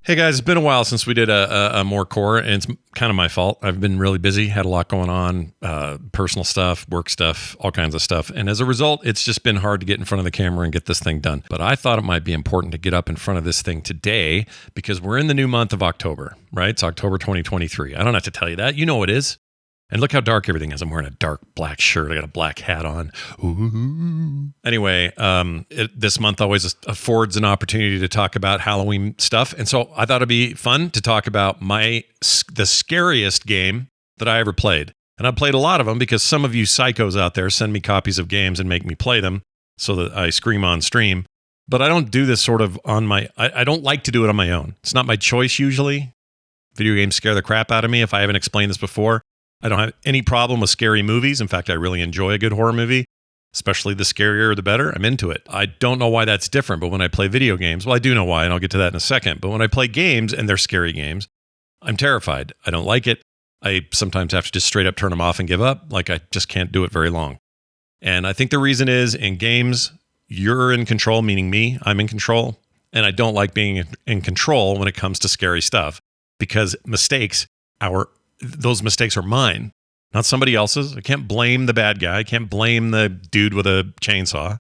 Hey guys, it's been a while since we did a more core, and it's kind of my fault. I've been really busy, had a lot going on, personal stuff, work stuff, all kinds of stuff. And as a result, it's just been hard to get in front of the camera and get this thing done. But I thought it might be important to get up in front of this thing today because we're in the new month of October, right? It's October 2023. I don't have to tell you that. You know it is. And look how dark everything is. I'm wearing a dark black shirt. I got a black hat on. Ooh. Anyway, this month always affords an opportunity to talk about Halloween stuff. And so I thought it'd be fun to talk about the scariest game that I ever played. And I've played a lot of them because some of you psychos out there send me copies of games and make me play them so that I scream on stream. But I don't do this sort of on my... I don't like to do it on my own. It's not my choice usually. Video games scare the crap out of me if I haven't explained this before. I don't have any problem with scary movies. In fact, I really enjoy a good horror movie, especially the scarier the better. I'm into it. I don't know why that's different, but when I play video games, well, I do know why, and I'll get to that in a second. But when I play games, and they're scary games, I'm terrified. I don't like it. I sometimes have to just straight up turn them off and give up. Like, I just can't do it very long. And I think the reason is, in games, you're in control, meaning me. I'm in control. And I don't like being in control when it comes to scary stuff, because those mistakes are mine, not somebody else's. I can't blame the bad guy. I can't blame the dude with a chainsaw.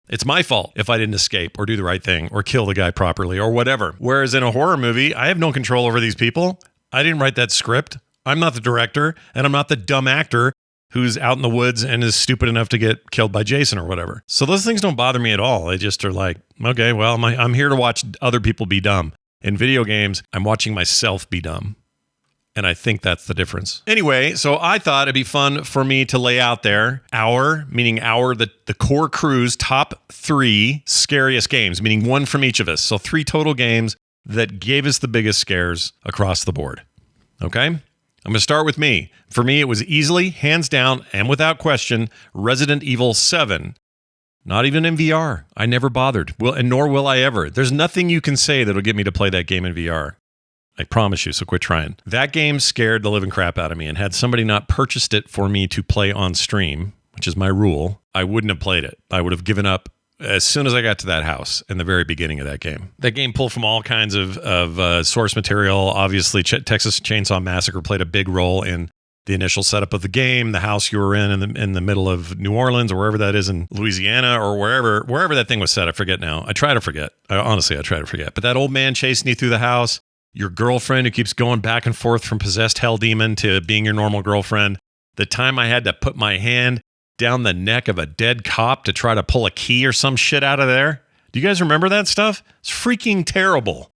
It's my fault if I didn't escape or do the right thing or kill the guy properly or whatever. Whereas in a horror movie, I have no control over these people. I didn't write that script. I'm not the director, and I'm not the dumb actor who's out in the woods and is stupid enough to get killed by Jason or whatever. So those things don't bother me at all. They just are like, okay, well, I'm here to watch other people be dumb. In video games, I'm watching myself be dumb. And I think that's the difference. Anyway, so I thought it'd be fun for me to lay out there the core crew's top 3 scariest games, meaning one from each of us. So 3 total games that gave us the biggest scares across the board. Okay? I'm going to start with me. For me, it was easily, hands down, and without question, Resident Evil 7. Not even in VR. I never bothered. And nor will I ever. There's nothing you can say that'll get me to play that game in VR. I promise you, so quit trying. That game scared the living crap out of me, and had somebody not purchased it for me to play on stream, which is my rule, I wouldn't have played it. I would have given up as soon as I got to that house in the very beginning of that game. That game pulled from all kinds of source material. Obviously, Texas Chainsaw Massacre played a big role in the initial setup of the game, the house you were in the middle of New Orleans or wherever that is in Louisiana or wherever that thing was set. I forget now. I try to forget. Honestly, I try to forget. But that old man chasing you through the house, your girlfriend who keeps going back and forth from possessed hell demon to being your normal girlfriend. The time I had to put my hand down the neck of a dead cop to try to pull a key or some shit out of there. Do you guys remember that stuff? It's freaking terrible.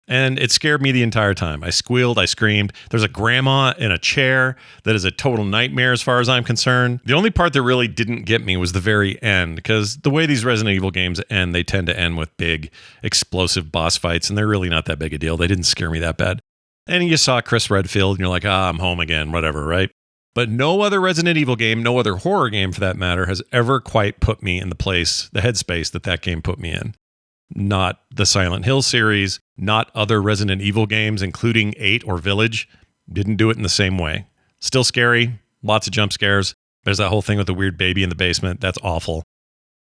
And it scared me the entire time. I squealed, I screamed. There's a grandma in a chair that is a total nightmare as far as I'm concerned. The only part that really didn't get me was the very end, because the way these Resident Evil games end, they tend to end with big, explosive boss fights, and they're really not that big a deal. They didn't scare me that bad. And you saw Chris Redfield, and you're like, I'm home again, whatever, right? But no other Resident Evil game, no other horror game for that matter, has ever quite put me in the headspace that game put me in. Not the Silent Hill series, not other Resident Evil games, including 8 or Village, didn't do it in the same way. Still scary, lots of jump scares. There's that whole thing with the weird baby in the basement. That's awful.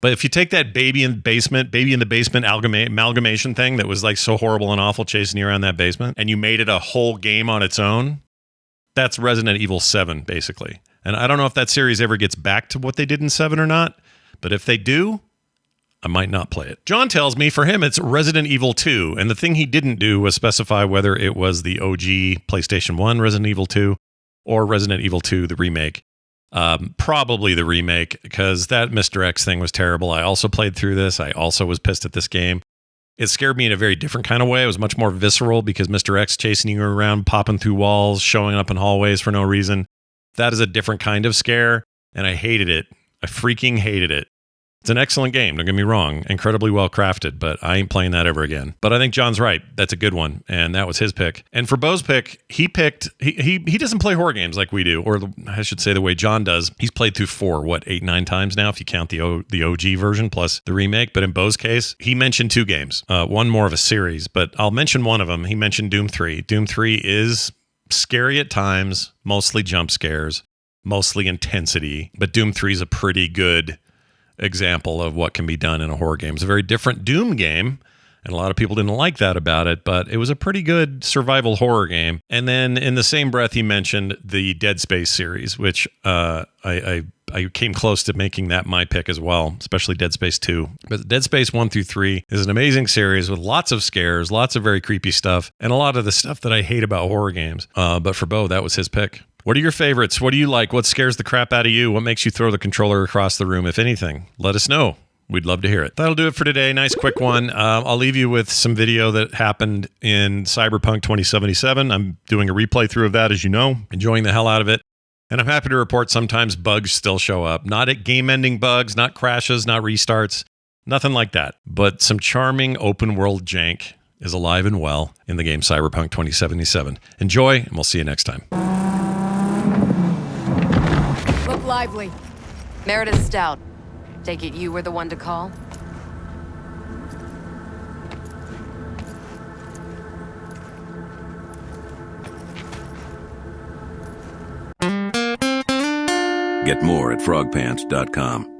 But if you take that baby in the basement amalgamation thing that was like so horrible and awful chasing you around that basement, and you made it a whole game on its own, that's Resident Evil 7, basically. And I don't know if that series ever gets back to what they did in 7 or not, but if they do, I might not play it. John tells me for him it's Resident Evil 2, and the thing he didn't do was specify whether it was the OG PlayStation 1 Resident Evil 2 or Resident Evil 2, the remake. Probably the remake, because that Mr. X thing was terrible. I also played through this. I also was pissed at this game. It scared me in a very different kind of way. It was much more visceral because Mr. X chasing you around, popping through walls, showing up in hallways for no reason. That is a different kind of scare, and I hated it. I freaking hated it. It's an excellent game, don't get me wrong. Incredibly well crafted, but I ain't playing that ever again. But I think John's right. That's a good one, and that was his pick. And for Bo's pick, he doesn't play horror games like we do, or I should say the way John does. He's played through 8, 9 times now, if you count the OG version plus the remake. But in Bo's case, he mentioned 2 games, one more of a series, but I'll mention one of them. He mentioned Doom 3. Doom 3 is scary at times, mostly jump scares, mostly intensity, but Doom 3 is a pretty good example of what can be done in a horror game. It's a very different Doom game, And a lot of people didn't like that about it, but it was a pretty good survival horror game. And then in the same breath, he mentioned the Dead Space series, which I came close to making that my pick as well, especially Dead Space 2. But Dead Space 1 through 3 is an amazing series with lots of scares, lots of very creepy stuff, and a lot of the stuff that I hate about horror games. But for Bo, that was his pick. What are your favorites? What do you like? What scares the crap out of you? What makes you throw the controller across the room, if anything? Let us know. We'd love to hear it. That'll do it for today. Nice quick one. I'll leave you with some video that happened in Cyberpunk 2077. I'm doing a replay through of that, as you know, enjoying the hell out of it. And I'm happy to report sometimes bugs still show up. Not at game-ending bugs, not crashes, not restarts, nothing like that. But some charming open-world jank is alive and well in the game Cyberpunk 2077. Enjoy, and we'll see you next time. Look lively. Meredith Stout. Take it you were the one to call? Get more at frogpants.com.